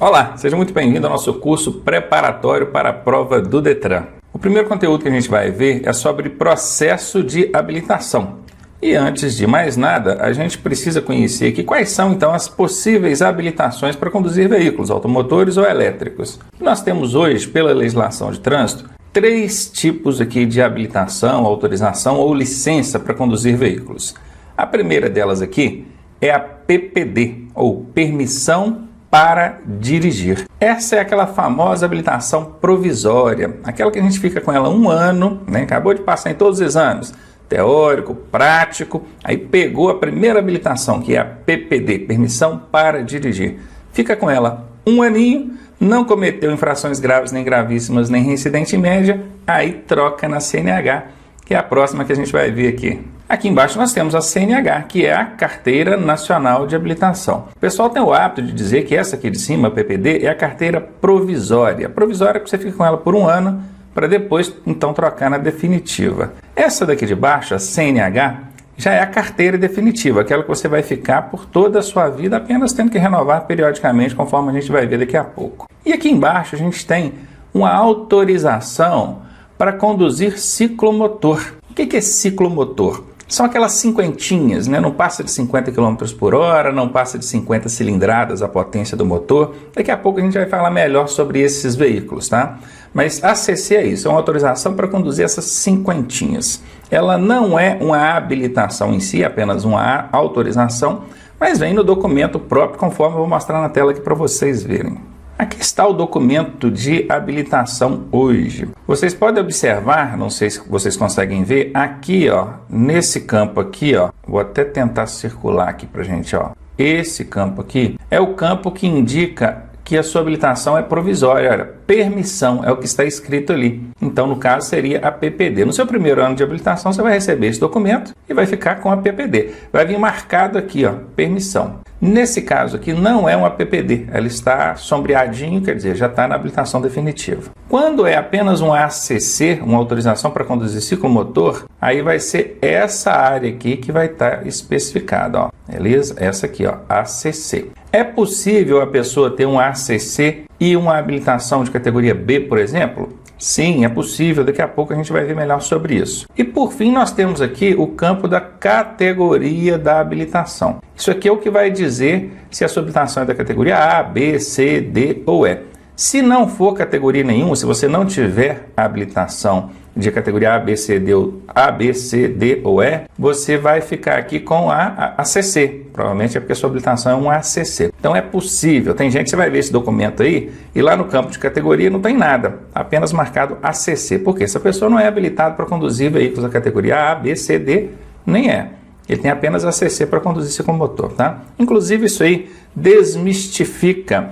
Olá, seja muito bem-vindo ao nosso curso preparatório para a prova do Detran. O primeiro conteúdo que a gente vai ver é sobre processo de habilitação. E antes de mais nada, a gente precisa conhecer aqui quais são então as possíveis habilitações para conduzir veículos automotores ou elétricos. Nós temos hoje, pela legislação de trânsito, 3 tipos aqui de habilitação, autorização ou licença para conduzir veículos. A primeira delas aqui é a PPD, ou Permissão para Dirigir. Essa é aquela famosa habilitação provisória, aquela que a gente fica com ela um ano, né? Acabou de passar em todos os exames, teórico, prático, aí pegou a primeira habilitação, que é a PPD, Permissão para Dirigir. Fica com ela um aninho, não cometeu infrações graves, nem gravíssimas, nem reincidente em média, aí troca na CNH, que é a próxima que a gente vai ver aqui. Aqui embaixo nós temos a CNH, que é a Carteira Nacional de Habilitação. O pessoal tem o hábito de dizer que essa aqui de cima, a PPD, é a carteira provisória. Provisória que você fica com ela por um ano, para depois então trocar na definitiva. Essa daqui de baixo, a CNH, já é a carteira definitiva, aquela que você vai ficar por toda a sua vida, apenas tendo que renovar periodicamente, conforme a gente vai ver daqui a pouco. E aqui embaixo a gente tem uma autorização para conduzir ciclomotor. O que é ciclomotor? São aquelas cinquentinhas, né? Não passa de 50 km por hora, não passa de 50 cilindradas a potência do motor. Daqui a pouco a gente vai falar melhor sobre esses veículos, tá? Mas ACC é isso, é uma autorização para conduzir essas cinquentinhas. Ela não é uma habilitação em si, é apenas uma autorização, mas vem no documento próprio, conforme eu vou mostrar na tela aqui para vocês verem. Aqui está o documento de habilitação hoje. Vocês podem observar, não sei se vocês conseguem ver, aqui ó, nesse campo aqui ó, vou até tentar circular aqui pra gente ó. Esse campo aqui é o campo que indica que a sua habilitação é provisória, olha, permissão é o que está escrito ali. Então, no caso, seria a PPD. No seu primeiro ano de habilitação, você vai receber esse documento e vai ficar com a PPD. Vai vir marcado aqui, ó, permissão. Nesse caso aqui, não é uma PPD, ela está sombreadinho, quer dizer, já está na habilitação definitiva. Quando é apenas um ACC, uma autorização para conduzir ciclomotor, aí vai ser essa área aqui que vai estar especificada, ó, beleza? Essa aqui, ó, ACC. É possível a pessoa ter um ACC e uma habilitação de categoria B, por exemplo? Sim, é possível. Daqui a pouco a gente vai ver melhor sobre isso. E por fim, nós temos aqui o campo da categoria da habilitação. Isso aqui é o que vai dizer se a sua habilitação é da categoria A, B, C, D ou E. Se não for categoria nenhuma, se você não tiver habilitação de categoria A, B, C, D ou E, você vai ficar aqui com a ACC. Provavelmente é porque a sua habilitação é um ACC. Então é possível. Tem gente que você vai ver esse documento aí e lá no campo de categoria não tem nada, apenas marcado ACC. Por quê? Essa pessoa não é habilitada para conduzir veículos da categoria A, B, C, D, nem é. Ele tem apenas ACC para conduzir ciclomotor, tá? Inclusive isso aí desmistifica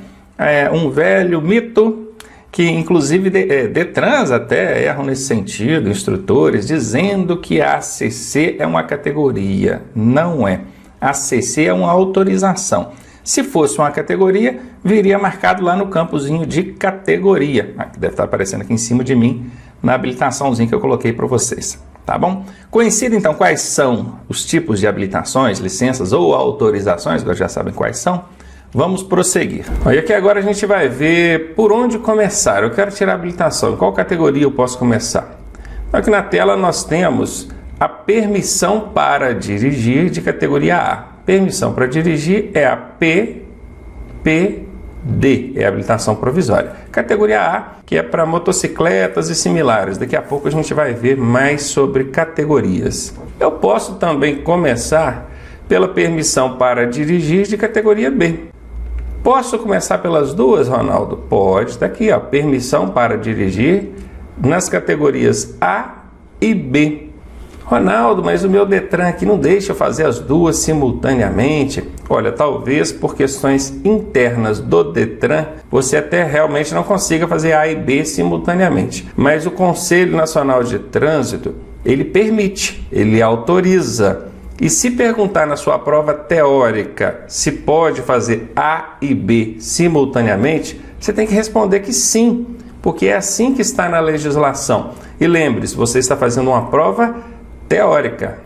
um velho mito que inclusive Detrans até erram nesse sentido, instrutores, dizendo que a ACC é uma categoria. Não é. A ACC é uma autorização. Se fosse uma categoria, viria marcado lá no campozinho de categoria, que deve estar aparecendo aqui em cima de mim, na habilitaçãozinha que eu coloquei para vocês. Tá bom? Conhecido então quais são os tipos de habilitações, licenças ou autorizações, vocês já sabem quais são, vamos prosseguir. E aqui agora a gente vai ver por onde começar. Eu quero tirar a habilitação. Em qual categoria eu posso começar? Aqui na tela nós temos a permissão para dirigir de categoria A. Permissão para dirigir é a PPD, é a habilitação provisória. Categoria A, que é para motocicletas e similares. Daqui a pouco a gente vai ver mais sobre categorias. Eu posso também começar pela permissão para dirigir de categoria B. Posso começar pelas duas, Ronaldo? Pode, está aqui, ó, permissão para dirigir nas categorias A e B. Ronaldo, mas o meu Detran aqui não deixa eu fazer as duas simultaneamente. Olha, talvez por questões internas do Detran, você até realmente não consiga fazer A e B simultaneamente. Mas o Conselho Nacional de Trânsito, ele permite, ele autoriza. E se perguntar na sua prova teórica se pode fazer A e B simultaneamente, você tem que responder que sim, porque é assim que está na legislação. E lembre-se, você está fazendo uma prova teórica.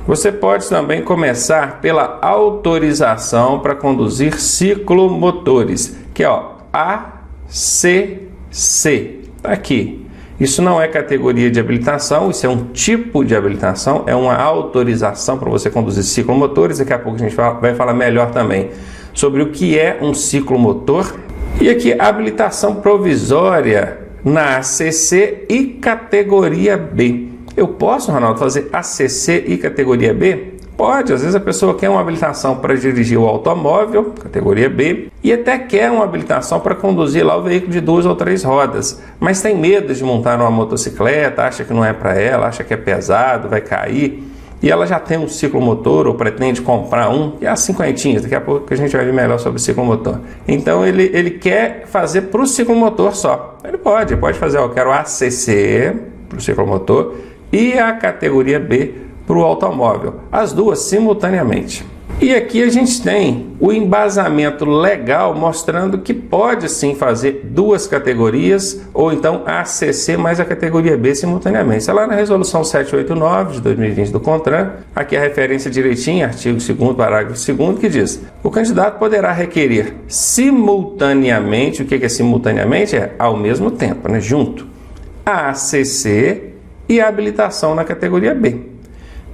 Você pode também começar pela autorização para conduzir ciclomotores, que é ACC. Está aqui. Isso não é categoria de habilitação, isso é um tipo de habilitação, é uma autorização para você conduzir ciclomotores. Daqui a pouco a gente vai falar melhor também sobre o que é um ciclomotor. E aqui, habilitação provisória na ACC e categoria B. Eu posso, Ronaldo, fazer ACC e categoria B? Pode, às vezes a pessoa quer uma habilitação para dirigir o automóvel, categoria B, e até quer uma habilitação para conduzir lá o veículo de 2 ou 3 rodas, mas tem medo de montar uma motocicleta, acha que não é para ela, acha que é pesado, vai cair, e ela já tem um ciclomotor ou pretende comprar um, e é as 50, daqui a pouco a gente vai ver melhor sobre o ciclomotor. Então ele quer fazer para o ciclomotor só. Ele pode fazer, eu quero ACC para o ciclomotor e a categoria B para o automóvel, as duas simultaneamente. E aqui a gente tem o embasamento legal mostrando que pode sim fazer duas categorias, ou então a ACC mais a categoria B simultaneamente. Está lá na resolução 789 de 2020 do CONTRAN, aqui a referência direitinho, artigo 2º, parágrafo 2º, que diz: o candidato poderá requerer simultaneamente, o que é simultaneamente? É ao mesmo tempo, né? Junto, a ACC e a habilitação na categoria B,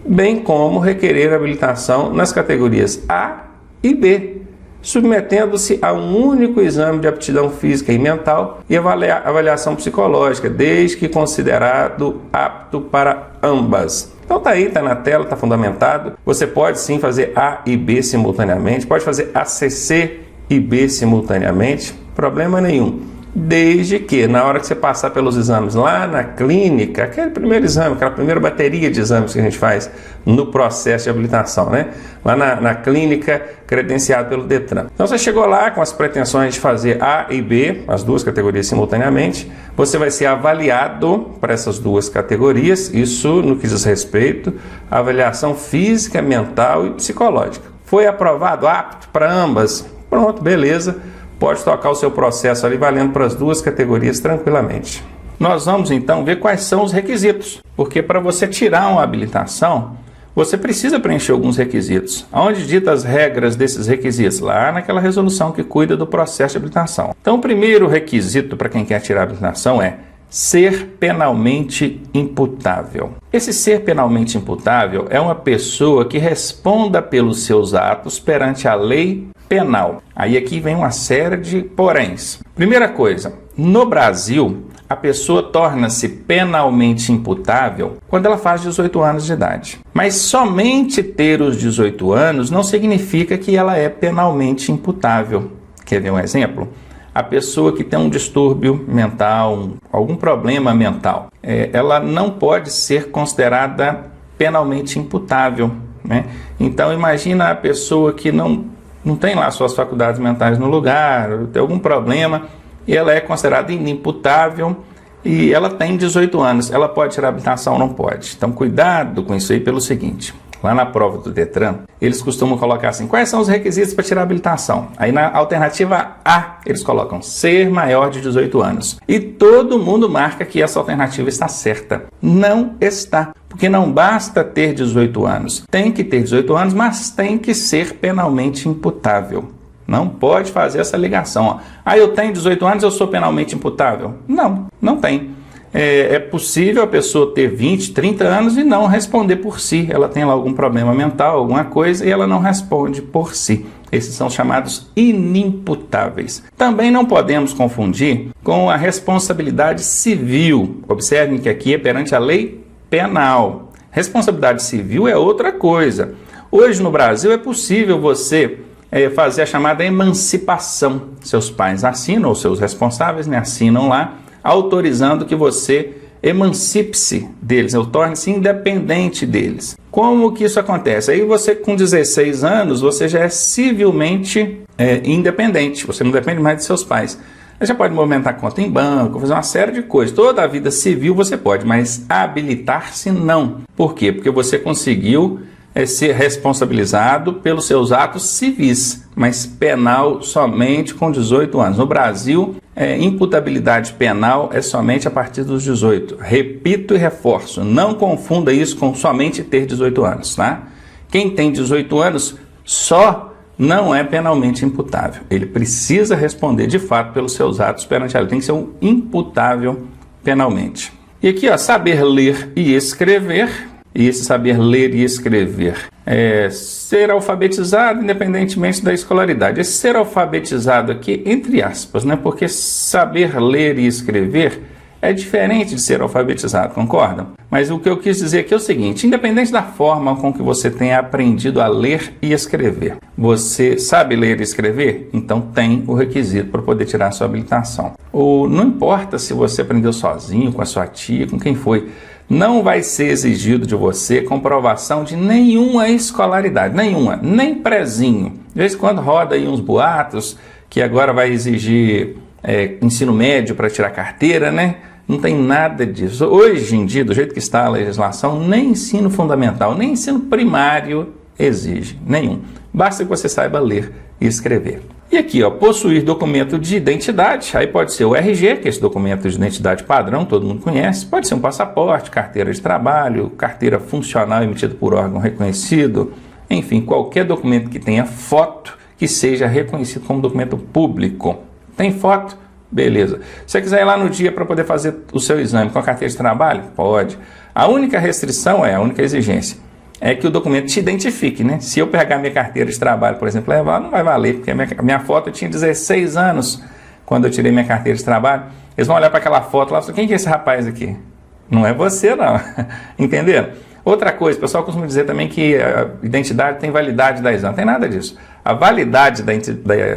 bem como requerer habilitação nas categorias A e B, submetendo-se a um único exame de aptidão física e mental e avaliação psicológica, desde que considerado apto para ambas. Então tá aí, tá na tela, tá fundamentado. Você pode sim fazer A e B simultaneamente, pode fazer ACC e B simultaneamente, problema nenhum. Desde que, na hora que você passar pelos exames lá na clínica, aquele primeiro exame, aquela primeira bateria de exames que a gente faz no processo de habilitação, né? Lá na clínica credenciada pelo Detran. Então você chegou lá com as pretensões de fazer A e B, as duas categorias simultaneamente, você vai ser avaliado para essas duas categorias, isso no que diz respeito à avaliação física, mental e psicológica. Foi aprovado, apto para ambas? Pronto, beleza. Pode tocar o seu processo ali valendo para as duas categorias tranquilamente. Nós vamos então ver quais são os requisitos, porque para você tirar uma habilitação, você precisa preencher alguns requisitos. Onde dita as regras desses requisitos? Lá naquela resolução que cuida do processo de habilitação. Então o primeiro requisito para quem quer tirar a habilitação é ser penalmente imputável. Esse ser penalmente imputável é uma pessoa que responda pelos seus atos perante a lei penal. Aí aqui vem uma série de poréns. Primeira coisa, no Brasil, a pessoa torna-se penalmente imputável quando ela faz 18 anos de idade. Mas somente ter os 18 anos não significa que ela é penalmente imputável. Quer ver um exemplo? A pessoa que tem um distúrbio mental, algum problema mental, ela não pode ser considerada penalmente imputável, né? Então imagina a pessoa que não tem lá suas faculdades mentais no lugar, tem algum problema, e ela é considerada inimputável e ela tem 18 anos. Ela pode tirar habilitação ou não pode? Então cuidado com isso aí pelo seguinte: lá na prova do Detran, eles costumam colocar assim: quais são os requisitos para tirar habilitação? Aí na alternativa A, eles colocam ser maior de 18 anos. E todo mundo marca que essa alternativa está certa. Não está. Porque não basta ter 18 anos. Tem que ter 18 anos, mas tem que ser penalmente imputável. Não pode fazer essa ligação. Eu tenho 18 anos, eu sou penalmente imputável? Não, não tem. É possível a pessoa ter 20, 30 anos e não responder por si. Ela tem lá algum problema mental, alguma coisa, e ela não responde por si. Esses são chamados inimputáveis. Também não podemos confundir com a responsabilidade civil. Observem que aqui é perante a lei penal. Responsabilidade civil é outra coisa. Hoje no Brasil é possível você fazer a chamada emancipação. Seus pais assinam, ou seus responsáveis assinam lá, autorizando que você emancipe-se deles, ou torne-se independente deles. Como que isso acontece? Aí você com 16 anos, você já é civilmente independente, você não depende mais de seus pais. Você já pode movimentar conta em banco, fazer uma série de coisas. Toda a vida civil você pode, mas habilitar-se não. Por quê? Porque você conseguiu ser responsabilizado pelos seus atos civis, mas penal somente com 18 anos. No Brasil, imputabilidade penal é somente a partir dos 18. Repito e reforço, não confunda isso com somente ter 18 anos, tá? Quem tem 18 anos só não é penalmente imputável. Ele precisa responder de fato pelos seus atos perante a lei. Tem que ser um imputável penalmente. E aqui, ó, saber ler e escrever. E esse saber ler e escrever é ser alfabetizado independentemente da escolaridade. Esse ser alfabetizado aqui, entre aspas, né? Porque saber ler e escrever é diferente de ser alfabetizado, concordam? Mas o que eu quis dizer aqui é o seguinte: independente da forma com que você tenha aprendido a ler e escrever, você sabe ler e escrever? Então tem o requisito para poder tirar a sua habilitação. Não importa se você aprendeu sozinho, com a sua tia, com quem foi, não vai ser exigido de você comprovação de nenhuma escolaridade, nenhuma, nem prezinho. De vez em quando roda aí uns boatos que agora vai exigir ensino médio para tirar carteira, né? Não tem nada disso. Hoje em dia, do jeito que está a legislação, nem ensino fundamental, nem ensino primário exige, nenhum. Basta que você saiba ler e escrever. E aqui, ó, possuir documento de identidade, aí pode ser o RG, que é esse documento de identidade padrão, todo mundo conhece, pode ser um passaporte, carteira de trabalho, carteira funcional emitida por órgão reconhecido, enfim, qualquer documento que tenha foto que seja reconhecido como documento público. Tem foto? Beleza. Se você quiser ir lá no dia para poder fazer o seu exame com a carteira de trabalho, pode. A única restrição a única exigência é que o documento te identifique, né? Se eu pegar minha carteira de trabalho, por exemplo, levar, não vai valer, porque a minha foto eu tinha 16 anos quando eu tirei minha carteira de trabalho. Eles vão olhar para aquela foto lá e falar: quem que é esse rapaz aqui? Não é você, não. Entenderam? Outra coisa, o pessoal costuma dizer também que a identidade tem validade de 10 anos. Não tem nada disso. A validade da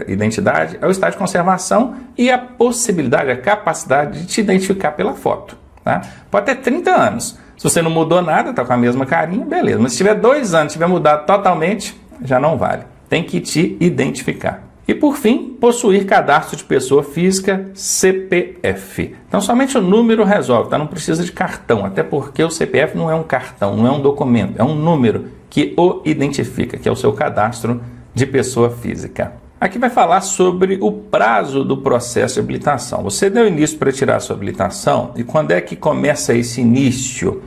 identidade é o estado de conservação e a possibilidade, a capacidade de te identificar pela foto. Tá? Pode ter 30 anos. Se você não mudou nada, está com a mesma carinha, beleza. Mas se tiver 2 anos, tiver mudado totalmente, já não vale. Tem que te identificar. E por fim, possuir cadastro de pessoa física, CPF. Então somente o número resolve, tá? Não precisa de cartão, até porque o CPF não é um cartão, não é um documento, é um número que o identifica, que é o seu cadastro de pessoa física. Aqui vai falar sobre o prazo do processo de habilitação. Você deu início para tirar a sua habilitação, e quando é que começa esse início?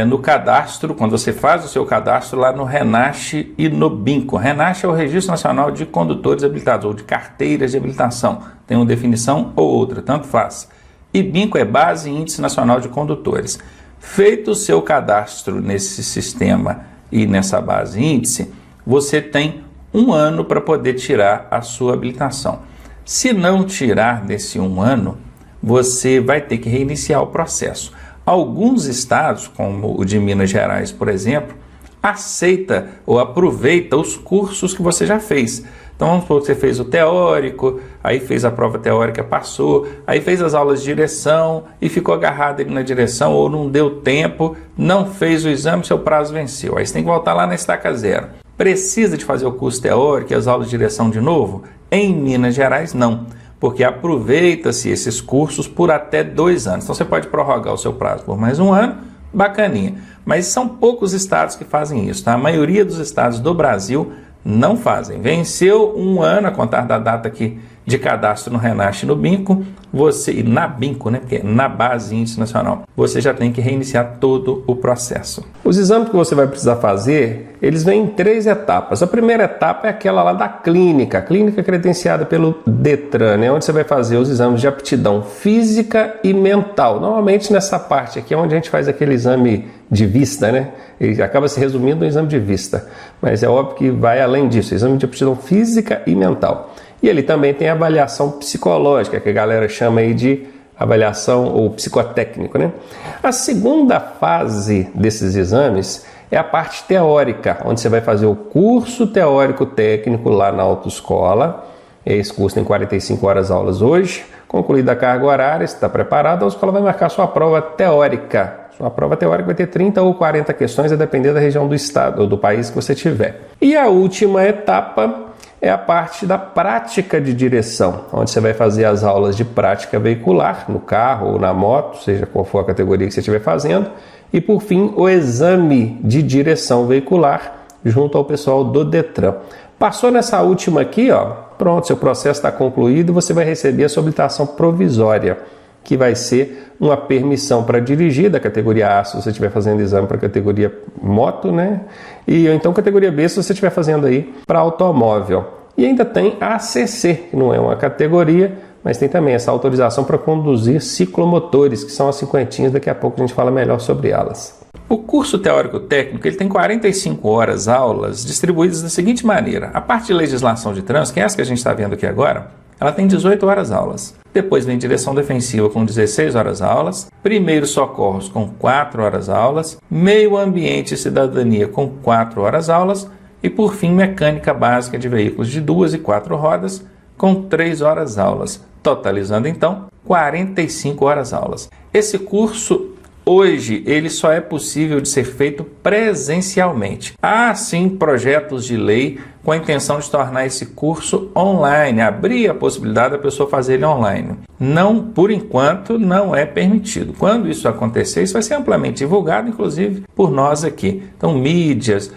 No cadastro, quando você faz o seu cadastro lá no RENASH e no BINCO. RENASH é o Registro Nacional de Condutores Habilitados, ou de carteiras de habilitação. Tem uma definição ou outra, tanto faz. E BINCO é Base Índice Nacional de Condutores. Feito o seu cadastro nesse sistema e nessa base índice, você tem 1 ano para poder tirar a sua habilitação. Se não tirar desse 1 ano, você vai ter que reiniciar o processo. Alguns estados, como o de Minas Gerais, por exemplo, aceita ou aproveita os cursos que você já fez. Então vamos supor que você fez o teórico, aí fez a prova teórica, passou, aí fez as aulas de direção e ficou agarrado ali na direção, ou não deu tempo, não fez o exame, seu prazo venceu. Aí você tem que voltar lá na estaca zero. Precisa de fazer o curso teórico e as aulas de direção de novo? Em Minas Gerais, não. Porque aproveita-se esses cursos por até 2 anos. Então você pode prorrogar o seu prazo por mais 1 ano, bacaninha. Mas são poucos estados que fazem isso, tá? A maioria dos estados do Brasil não fazem. Venceu 1 ano a contar da data aqui de cadastro no RENASH e no BINCO, e na BINCO, né, porque é na Base Índice Nacional, você já tem que reiniciar todo o processo. Os exames que você vai precisar fazer, eles vêm em 3 etapas. A primeira etapa é aquela lá da clínica, a clínica credenciada pelo DETRAN, né, onde você vai fazer os exames de aptidão física e mental. Normalmente nessa parte aqui é onde a gente faz aquele exame de vista, né? Ele acaba se resumindo no exame de vista, mas é óbvio que vai além disso, exame de aptidão física e mental. E ele também tem a avaliação psicológica, que a galera chama aí de avaliação ou psicotécnico, né? A segunda fase desses exames é a parte teórica, onde você vai fazer o curso teórico técnico lá na autoescola. Esse curso tem 45 horas aulas hoje. Concluída a carga horária, se está preparado, a escola vai marcar sua prova teórica. Sua prova teórica vai ter 30 ou 40 questões, a depender da região do estado ou do país que você tiver. E a última etapa é a parte da prática de direção, onde você vai fazer as aulas de prática veicular, no carro ou na moto, seja qual for a categoria que você estiver fazendo, e por fim o exame de direção veicular junto ao pessoal do DETRAN. Passou nessa última aqui, ó, pronto, seu processo está concluído e você vai receber a sua habilitação provisória. que vai ser uma permissão para dirigir da categoria A, se você estiver fazendo exame para a categoria moto, né? E então categoria B, se você estiver fazendo aí para automóvel. E ainda tem a ACC, que não é uma categoria, mas tem também essa autorização para conduzir ciclomotores, que são as cinquentinhas, daqui a pouco a gente fala melhor sobre elas. O curso teórico-técnico ele tem 45 horas aulas distribuídas da seguinte maneira. A parte de legislação de trânsito, que é essa que a gente está vendo aqui agora, ela tem 18 horas aulas. Depois vem direção defensiva com 16 horas aulas, primeiros socorros com 4 horas aulas, meio ambiente e cidadania com 4 horas aulas e por fim mecânica básica de veículos de 2 e 4 rodas com 3 horas aulas, totalizando então 45 horas aulas. Esse curso hoje ele só é possível de ser feito presencialmente. Há sim projetos de lei com a intenção de tornar esse curso online, abrir a possibilidade da pessoa fazer ele online. Não, por enquanto, não é permitido. Quando isso acontecer, isso vai ser amplamente divulgado, inclusive por nós aqui. Então, mídias,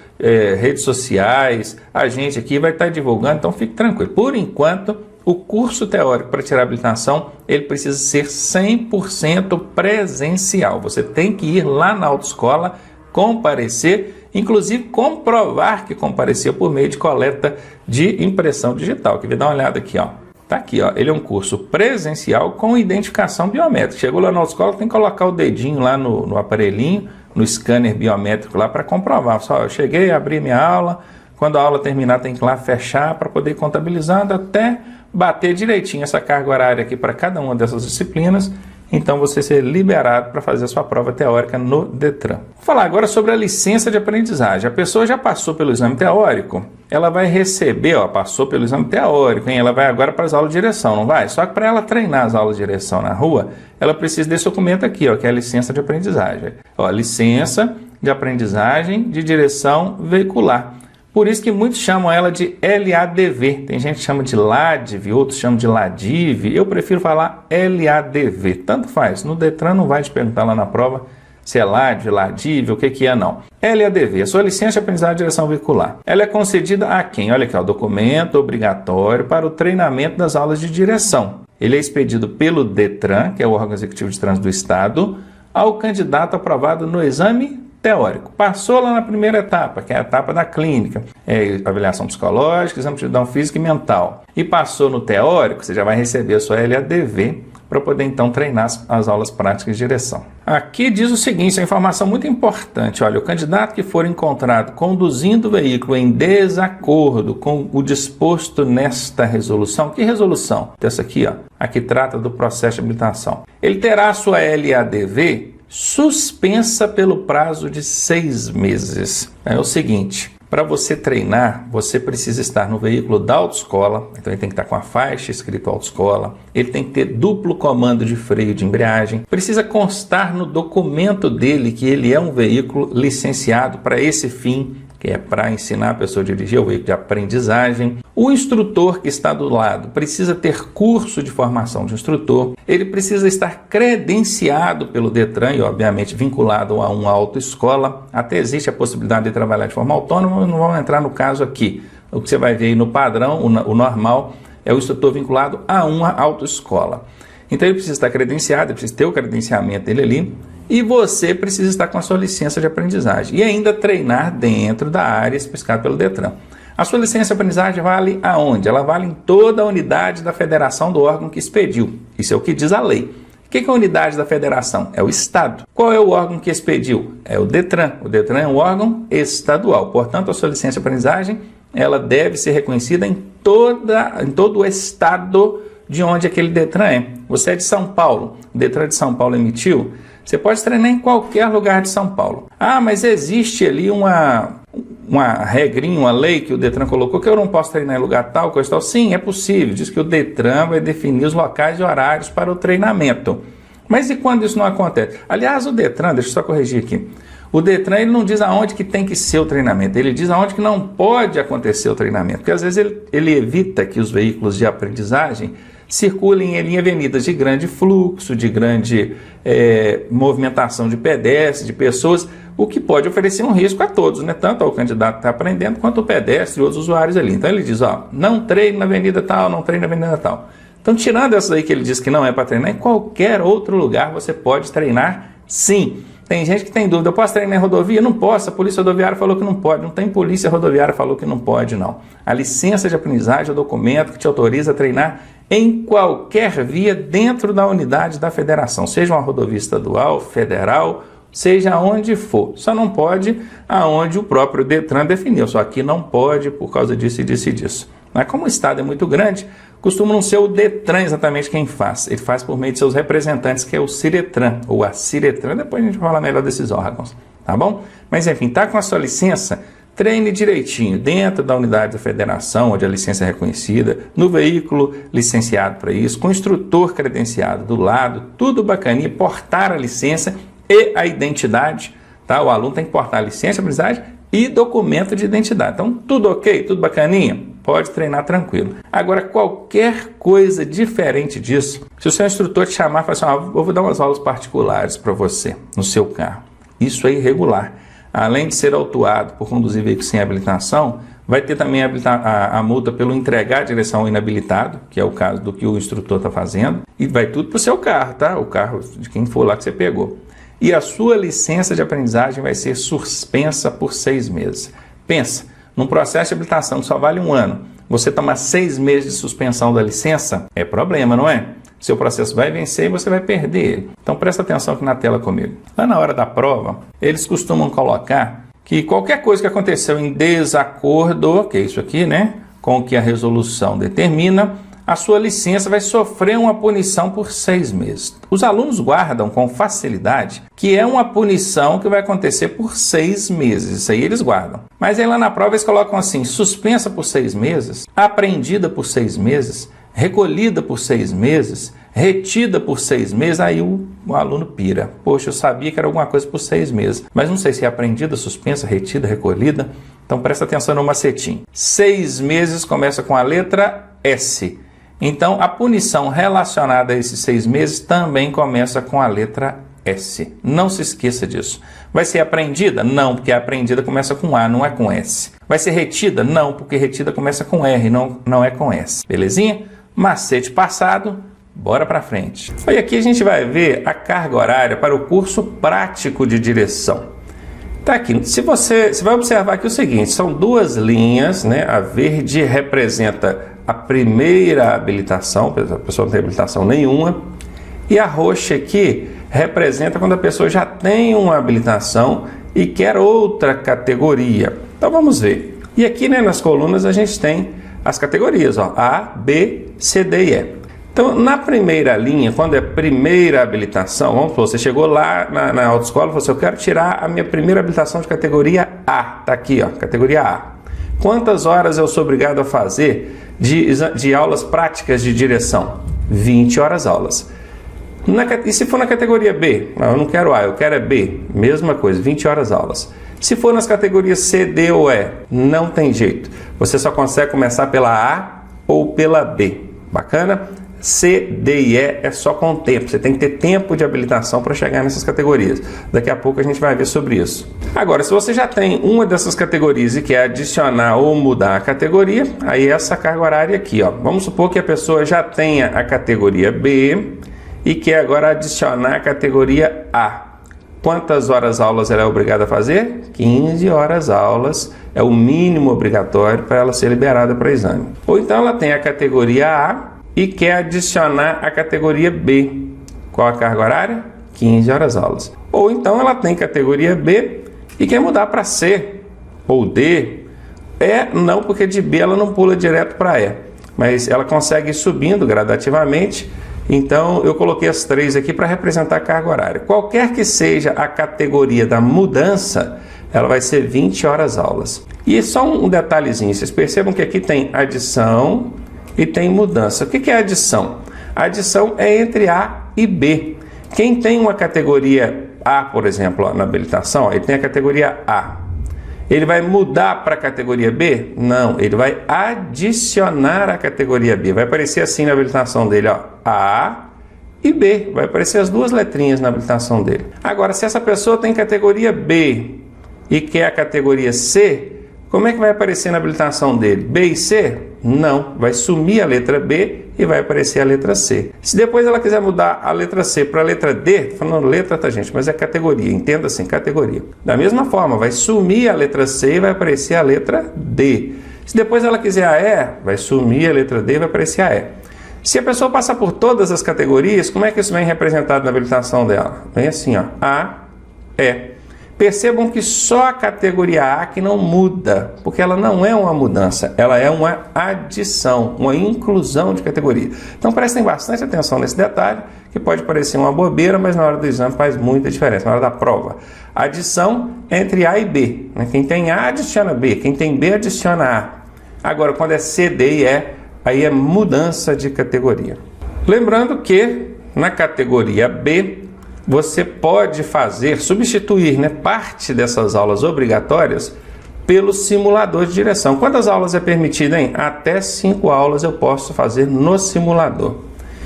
redes sociais, a gente aqui vai estar divulgando, então fique tranquilo. Por enquanto, o curso teórico para tirar habilitação, ele precisa ser 100% presencial. Você tem que ir lá na autoescola, comparecer, inclusive comprovar que compareceu por meio de coleta de impressão digital. Queria dar uma olhada aqui, ó. Tá aqui, ó. Ele é um curso presencial com identificação biométrica. Chegou lá na autoescola, tem que colocar o dedinho lá no aparelhinho, no scanner biométrico lá para comprovar. Só, eu cheguei, abri minha aula. Quando a aula terminar, tem que ir lá fechar para poder ir contabilizando até bater direitinho essa carga horária aqui para cada uma dessas disciplinas, então você ser liberado para fazer a sua prova teórica no Detran. Vou falar agora sobre a licença de aprendizagem. A pessoa já passou pelo exame teórico, ela vai receber, ó, passou pelo exame teórico, hein? Ela vai agora para as aulas de direção, não vai? Só que para ela treinar as aulas de direção na rua, ela precisa desse documento aqui, ó, que é a licença de aprendizagem. Ó, licença de aprendizagem de direção veicular. Por isso que muitos chamam ela de LADV. Tem gente que chama de LADV, outros chamam de LADIV. Eu prefiro falar LADV. Tanto faz. No Detran não vai te perguntar lá na prova se é LADV, LADIV, o que é não. LADV, a sua licença de aprendizagem de direção veicular. Ela é concedida a quem? Olha aqui, ó, documento obrigatório para o treinamento das aulas de direção. Ele é expedido pelo Detran, que é o órgão executivo de trânsito do Estado, ao candidato aprovado no exame teórico. Passou lá na primeira etapa, que é a etapa da clínica, avaliação psicológica, exame de aptidão física e mental. E passou no teórico, você já vai receber a sua LADV para poder então treinar as aulas práticas de direção. Aqui diz o seguinte, a informação muito importante, olha, o candidato que for encontrado conduzindo o veículo em desacordo com o disposto nesta resolução, que resolução? Essa aqui, ó, a que trata do processo de habilitação. Ele terá a sua LADV suspensa pelo prazo de 6 meses. É o seguinte, para você treinar, você precisa estar no veículo da autoescola, então ele tem que estar com a faixa escrito autoescola, ele tem que ter duplo comando de freio de embreagem, precisa constar no documento dele que ele é um veículo licenciado para esse fim, que é para ensinar a pessoa a dirigir o veículo de aprendizagem. O instrutor que está do lado precisa ter curso de formação de instrutor, ele precisa estar credenciado pelo Detran e, obviamente, vinculado a uma autoescola. Até existe a possibilidade de trabalhar de forma autônoma, não vamos entrar no caso aqui. O que você vai ver aí no padrão, o normal, é o instrutor vinculado a uma autoescola. Então ele precisa estar credenciado, ele precisa ter o credenciamento dele ali, e você precisa estar com a sua licença de aprendizagem e ainda treinar dentro da área especificada pelo Detran. A sua licença de aprendizagem vale aonde? Ela vale em toda a unidade da federação do órgão que expediu. Isso é o que diz a lei. O que é a unidade da federação? É o Estado. Qual é o órgão que expediu? É o Detran. O Detran é um órgão estadual. Portanto, a sua licença de aprendizagem ela deve ser reconhecida em todo o estado de onde aquele Detran é. Você é de São Paulo, o Detran de São Paulo emitiu, você pode treinar em qualquer lugar de São Paulo. Ah, mas existe ali uma regrinha, uma lei que o Detran colocou que eu não posso treinar em lugar tal, coisa tal. Sim, é possível. Diz que o Detran vai definir os locais e horários para o treinamento. Mas e quando isso não acontece? Aliás, o Detran, deixa eu só corrigir aqui. O Detran ele não diz aonde que tem que ser o treinamento, ele diz aonde que não pode acontecer o treinamento. Porque às vezes ele evita que os veículos de aprendizagem circulem em avenidas de grande fluxo, de grande movimentação de pedestres, de pessoas, o que pode oferecer um risco a todos, né? Tanto ao candidato que está aprendendo, quanto ao pedestre e outros usuários ali. Então ele diz, ó, não treine na avenida tal, não treine na avenida tal. Então, tirando essas aí que ele diz que não é para treinar, em qualquer outro lugar você pode treinar sim. Tem gente que tem dúvida, eu posso treinar em rodovia? Não posso, a polícia rodoviária falou que não pode. Não tem polícia rodoviária que falou que não pode, não. A licença de aprendizagem é o documento que te autoriza a treinar em qualquer via dentro da unidade da federação, seja uma rodovia estadual, federal, seja onde for. Só não pode aonde o próprio Detran definiu, só aqui não pode por causa disso e disso e disso. Mas como o estado é muito grande, costuma não ser o Detran exatamente quem faz. Ele faz por meio de seus representantes, que é o Ciretran, ou a Ciretran. Depois a gente vai falar melhor desses órgãos, tá bom? Mas enfim, tá com a sua licença, treine direitinho, dentro da unidade da federação, onde a licença é reconhecida, no veículo licenciado para isso, com instrutor credenciado do lado, tudo bacaninha, portar a licença e a identidade, tá? O aluno tem que portar a licença, a aprendizagem e documento de identidade. Então, tudo ok, tudo bacaninha? Pode treinar tranquilo. Agora, qualquer coisa diferente disso, se o seu instrutor te chamar e falar assim, eu vou dar umas aulas particulares para você, no seu carro, isso é irregular. Além de ser autuado por conduzir veículo sem habilitação, vai ter também a multa pelo entregar a direção ao inabilitado, que é o caso do que o instrutor está fazendo, e vai tudo para o seu carro, tá? O carro de quem for lá que você pegou. E a sua licença de aprendizagem vai ser suspensa por 6 meses. Pensa, num processo de habilitação que só vale 1 ano, você tomar 6 meses de suspensão da licença, é problema, não é? Seu processo vai vencer e você vai perder ele. Então presta atenção aqui na tela comigo. Lá na hora da prova, eles costumam colocar que qualquer coisa que aconteceu em desacordo, que é isso aqui, né, com o que a resolução determina, a sua licença vai sofrer uma punição por 6 meses. Os alunos guardam com facilidade que é uma punição que vai acontecer por 6 meses. Isso aí eles guardam. Mas aí lá na prova eles colocam assim, suspensa por 6 meses, apreendida por 6 meses, recolhida por 6 meses, retida por 6 meses, aí o aluno pira. Poxa, eu sabia que era alguma coisa por 6 meses, mas não sei se é apreendida, suspensa, retida, recolhida. Então presta atenção no macetinho. 6 meses começa com a letra S. Então a punição relacionada a esses 6 meses também começa com a letra S. Não se esqueça disso. Vai ser apreendida? Não, porque a apreendida começa com A, não é com S. Vai ser retida? Não, porque retida começa com R, não é com S. Belezinha? Macete passado, bora para frente. E aqui a gente vai ver a carga horária para o curso prático de direção. Tá aqui. Você vai observar aqui o seguinte, são 2 linhas, né? A verde representa a primeira habilitação, a pessoa não tem habilitação nenhuma, e a roxa aqui representa quando a pessoa já tem uma habilitação e quer outra categoria. Então vamos ver. E aqui, né, nas colunas a gente tem as categorias, ó, A, B, C, D e E. Então, na primeira linha, quando é primeira habilitação, vamos supor, você chegou lá na autoescola e falou assim, eu quero tirar a minha primeira habilitação de categoria A. Tá aqui, ó, categoria A. Quantas horas eu sou obrigado a fazer de aulas práticas de direção? 20 horas aulas. E se for na categoria B? Não, eu não quero A, eu quero é B. Mesma coisa, 20 horas aulas. Se for nas categorias C, D ou E, não tem jeito. Você só consegue começar pela A ou pela B. Bacana? C, D e E é só com o tempo. Você tem que ter tempo de habilitação para chegar nessas categorias. Daqui a pouco a gente vai ver sobre isso. Agora, se você já tem uma dessas categorias e quer adicionar ou mudar a categoria, aí é essa carga horária aqui, ó. Vamos supor que a pessoa já tenha a categoria B e quer agora adicionar a categoria A. Quantas horas aulas ela é obrigada a fazer? 15 horas aulas é o mínimo obrigatório para ela ser liberada para exame. Ou então ela tem a categoria A e quer adicionar a categoria B. Qual a carga horária? 15 horas aulas. Ou então ela tem categoria B e quer mudar para C ou D. Não, porque de B ela não pula direto para E, mas ela consegue ir subindo gradativamente. Então eu coloquei as 3 aqui para representar a carga horária. Qualquer que seja a categoria da mudança, ela vai ser 20 horas aulas. E só um detalhezinho, vocês percebam que aqui tem adição e tem mudança. O que é adição? A adição é entre A e B. Quem tem uma categoria A, por exemplo, na habilitação, ele tem a categoria A. Ele vai mudar para a categoria B? Não, ele vai adicionar a categoria B. Vai aparecer assim na habilitação dele, ó, A e B. Vai aparecer as 2 letrinhas na habilitação dele. Agora, se essa pessoa tem categoria B e quer a categoria C, como é que vai aparecer na habilitação dele? B e C? Não, vai sumir a letra B e vai aparecer a letra C. Se depois ela quiser mudar a letra C para a letra D, tô falando letra, tá, gente, mas é categoria, entenda assim, categoria. Da mesma forma, vai sumir a letra C e vai aparecer a letra D. Se depois ela quiser a E, vai sumir a letra D e vai aparecer a E. Se a pessoa passar por todas as categorias, como é que isso vem representado na habilitação dela? Vem assim, ó, A, E. Percebam que só a categoria A que não muda, porque ela não é uma mudança, ela é uma adição, uma inclusão de categoria. Então prestem bastante atenção nesse detalhe, que pode parecer uma bobeira, mas na hora do exame faz muita diferença, na hora da prova. Adição entre A e B. Quem tem A adiciona B, quem tem B adiciona A. Agora, quando é C, D e E, aí é mudança de categoria. Lembrando que na categoria B, você pode substituir, parte dessas aulas obrigatórias pelo simulador de direção. Quantas aulas é permitido, hein? Até 5 aulas eu posso fazer no simulador.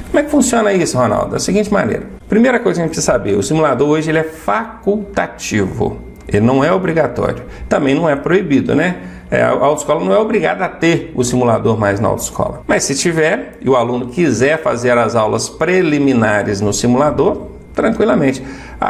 Como é que funciona isso, Ronaldo? Da seguinte maneira. Primeira coisa que a gente precisa saber, o simulador hoje ele é facultativo, ele não é obrigatório. Também não é proibido, né? A autoescola não é obrigada a ter o simulador mais na autoescola. Mas se tiver e o aluno quiser fazer as aulas preliminares no simulador, tranquilamente.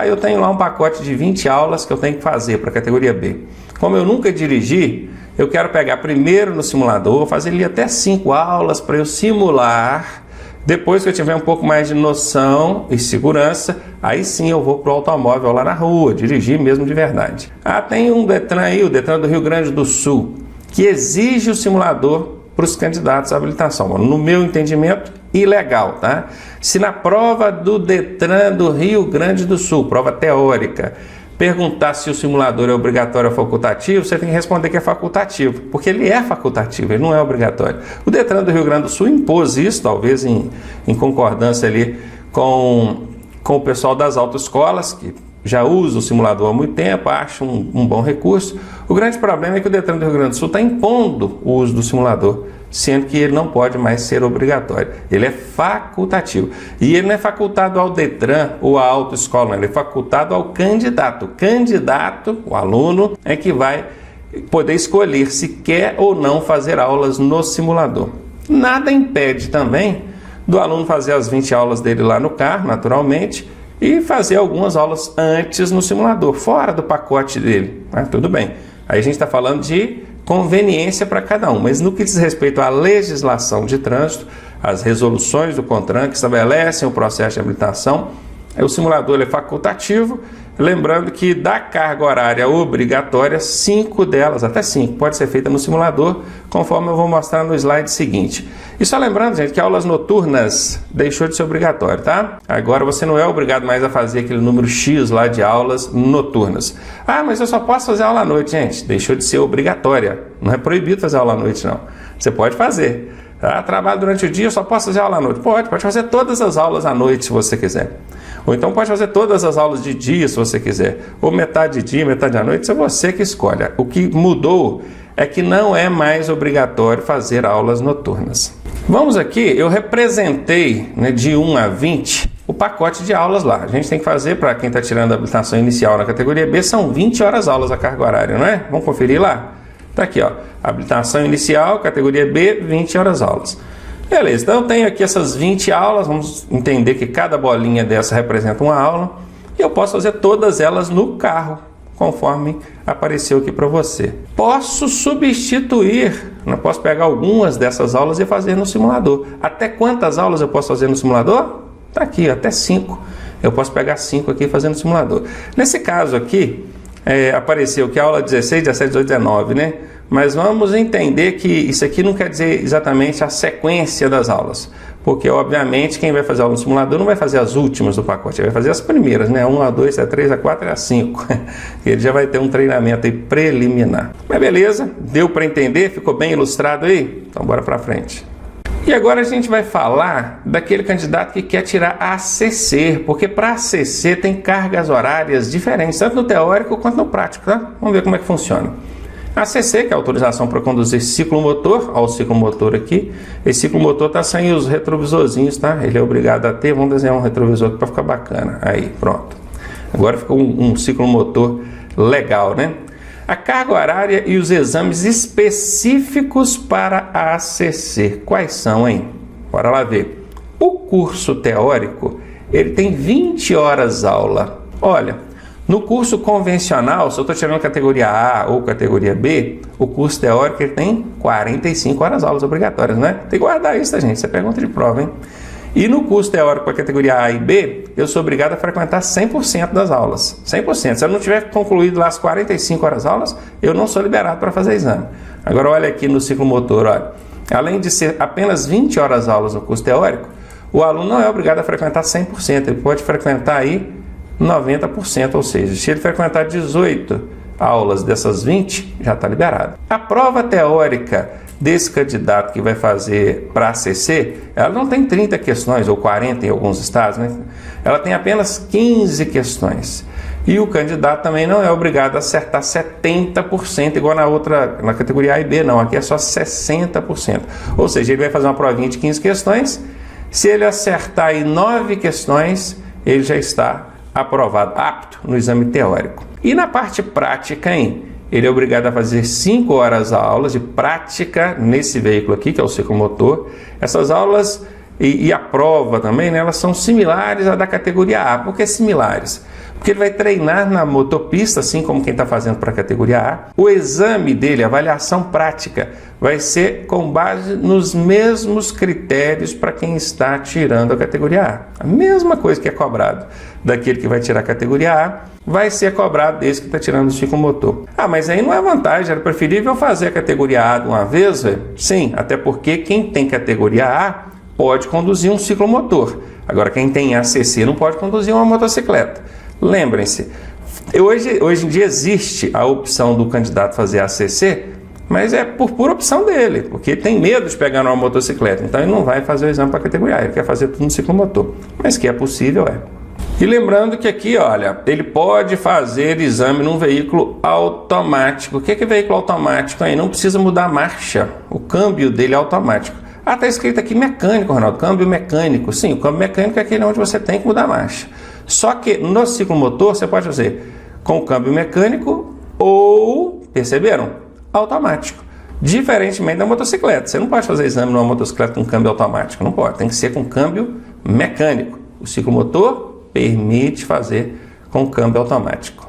Eu tenho lá um pacote de 20 aulas que eu tenho que fazer para a categoria B. Como eu nunca dirigi, eu quero pegar primeiro no simulador, fazer ali até 5 aulas para eu simular. Depois que eu tiver um pouco mais de noção e segurança, aí sim eu vou para o automóvel lá na rua, dirigir mesmo de verdade. Tem um Detran aí, o Detran do Rio Grande do Sul, que exige o simulador para os candidatos à habilitação. No meu entendimento, ilegal, tá? Se na prova do Detran do Rio Grande do Sul, prova teórica, perguntar se o simulador é obrigatório ou facultativo, você tem que responder que é facultativo, porque ele é facultativo, ele não é obrigatório. O Detran do Rio Grande do Sul impôs isso, talvez em concordância ali com o pessoal das autoescolas, que já usa o simulador há muito tempo, acha um bom recurso. O grande problema é que o Detran do Rio Grande do Sul está impondo o uso do simulador, sendo que ele não pode mais ser obrigatório. Ele é facultativo. E ele não é facultado ao Detran ou à autoescola, ele é facultado ao candidato. O candidato, o aluno, é que vai poder escolher se quer ou não fazer aulas no simulador. Nada impede também do aluno fazer as 20 aulas dele lá no carro, naturalmente, e fazer algumas aulas antes no simulador, fora do pacote dele. Tudo bem. Aí a gente está falando de conveniência para cada um, mas no que diz respeito à legislação de trânsito, as resoluções do CONTRAN que estabelecem o processo de habilitação, o simulador é facultativo, lembrando que da carga horária obrigatória, 5 delas, até 5, pode ser feita no simulador, conforme eu vou mostrar no slide seguinte. E só lembrando, gente, que aulas noturnas deixou de ser obrigatório, tá? Agora você não é obrigado mais a fazer aquele número X lá de aulas noturnas. Mas eu só posso fazer aula à noite, gente. Deixou de ser obrigatória. Não é proibido fazer aula à noite, não. Você pode fazer. Trabalho durante o dia, eu só posso fazer aula à noite. Pode fazer todas as aulas à noite, se você quiser. Ou então pode fazer todas as aulas de dia, se você quiser. Ou metade de dia, metade à noite, é você que escolhe. O que mudou é que não é mais obrigatório fazer aulas noturnas. Vamos aqui, eu representei de 1 a 20 o pacote de aulas lá. A gente tem que fazer, para quem está tirando a habilitação inicial na categoria B, são 20 horas aulas a carga horária, não é? Vamos conferir lá? Está aqui, ó, habilitação inicial, categoria B, 20 horas aulas. Beleza, então eu tenho aqui essas 20 aulas, vamos entender que cada bolinha dessa representa uma aula, e eu posso fazer todas elas no carro, conforme apareceu aqui para você. Posso substituir, não posso pegar algumas dessas aulas e fazer no simulador. Até quantas aulas eu posso fazer no simulador? Está aqui, até 5. Eu posso pegar 5 aqui e fazer no simulador. Nesse caso aqui, apareceu que a aula 16, 17, 18, 19, né? Mas vamos entender que isso aqui não quer dizer exatamente a sequência das aulas. Porque, obviamente, quem vai fazer aula no simulador não vai fazer as últimas do pacote, ele vai fazer as primeiras, né? 1, a 2, a 3, a 4 e a 5. Ele já vai ter um treinamento aí preliminar. Mas beleza, deu para entender? Ficou bem ilustrado aí? Então bora para frente. E agora a gente vai falar daquele candidato que quer tirar a ACC, porque para a ACC tem cargas horárias diferentes, tanto no teórico quanto no prático, tá? Vamos ver como é que funciona. A ACC, que é a autorização para conduzir ciclomotor, olha o ciclomotor aqui. Esse ciclomotor está sem os retrovisorzinhos, tá? Ele é obrigado a ter, vamos desenhar um retrovisor aqui para ficar bacana. Aí, pronto. Agora ficou um ciclomotor legal, né? A carga horária e os exames específicos para a ACC. Quais são, hein? Bora lá ver. O curso teórico, ele tem 20 horas aula. Olha, no curso convencional, se eu estou tirando categoria A ou categoria B, o curso teórico ele tem 45 horas aulas obrigatórias, né? Tem que guardar isso, tá, gente? Isso é pergunta de prova, hein? E no curso teórico para a categoria A e B, eu sou obrigado a frequentar 100% das aulas. 100%. Se eu não tiver concluído lá as 45 horas aulas, eu não sou liberado para fazer exame. Agora olha aqui no ciclomotor, olha. Além de ser apenas 20 horas aulas no curso teórico, o aluno não é obrigado a frequentar 100%. Ele pode frequentar aí 90%, ou seja, se ele frequentar 18 aulas dessas 20, já está liberado. A prova teórica desse candidato que vai fazer para a ACC, ela não tem 30 questões, ou 40 em alguns estados, né? Ela tem apenas 15 questões. E o candidato também não é obrigado a acertar 70%, igual na categoria A e B, não. Aqui é só 60%. Ou seja, ele vai fazer uma provinha de 15 questões. Se ele acertar aí 9 questões, ele já está aprovado, apto no exame teórico. E na parte prática, hein? Ele é obrigado a fazer 5 horas aulas de prática nesse veículo aqui, que é o ciclomotor. Essas aulas e a prova também, né, elas são similares à da categoria A. Por que similares? Porque ele vai treinar na motopista, assim como quem está fazendo para a categoria A. O exame dele, a avaliação prática, vai ser com base nos mesmos critérios para quem está tirando a categoria A. A mesma coisa que é cobrado daquele que vai tirar a categoria A, vai ser cobrado desse que está tirando o ciclomotor. Ah, mas aí não é vantagem, era preferível fazer a categoria A de uma vez, velho? Sim, até porque quem tem categoria A pode conduzir um ciclomotor. Agora, quem tem ACC não pode conduzir uma motocicleta. Lembrem-se, hoje em dia existe a opção do candidato fazer ACC, mas é por pura opção dele, porque ele tem medo de pegar numa motocicleta, então ele não vai fazer o exame para a categoria A, ele quer fazer tudo no ciclomotor. Mas que é possível, é. E lembrando que aqui, olha, ele pode fazer exame num veículo automático. O que é veículo automático aí? Não precisa mudar a marcha, o câmbio dele é automático. Ah, está escrito aqui mecânico, Ronaldo, câmbio mecânico. Sim, o câmbio mecânico é aquele onde você tem que mudar a marcha. Só que no ciclomotor você pode fazer com câmbio mecânico ou, perceberam? Automático. Diferentemente da motocicleta. Você não pode fazer exame numa motocicleta com câmbio automático, não pode. Tem que ser com câmbio mecânico. O ciclomotor permite fazer com câmbio automático.